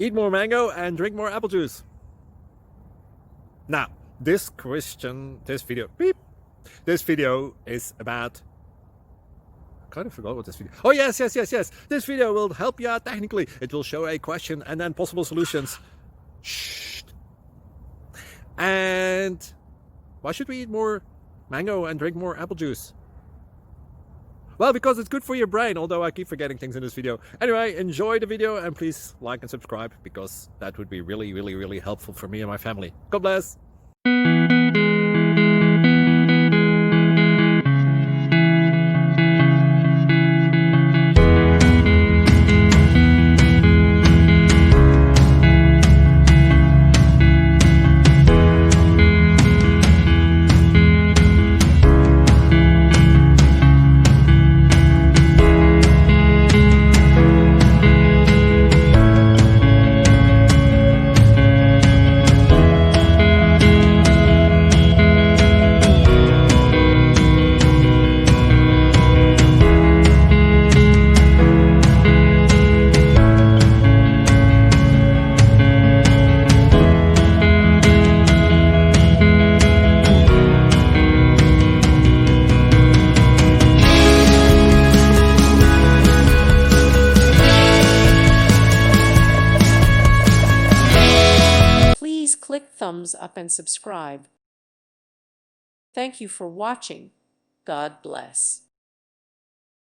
Eat more mango and drink more apple juice. Now, this video is about... I kind of forgot what this video... Oh, yes. This video will help you out technically. It will show a question and then possible solutions. Shh. And why should we eat more mango and drink more apple juice? Well, because it's good for your brain, although I keep forgetting things in this video. Anyway, enjoy the video and please like and subscribe, because that would be really helpful for me and my family. God bless! Please click thumbs up and subscribe. Thank you for watching. God bless.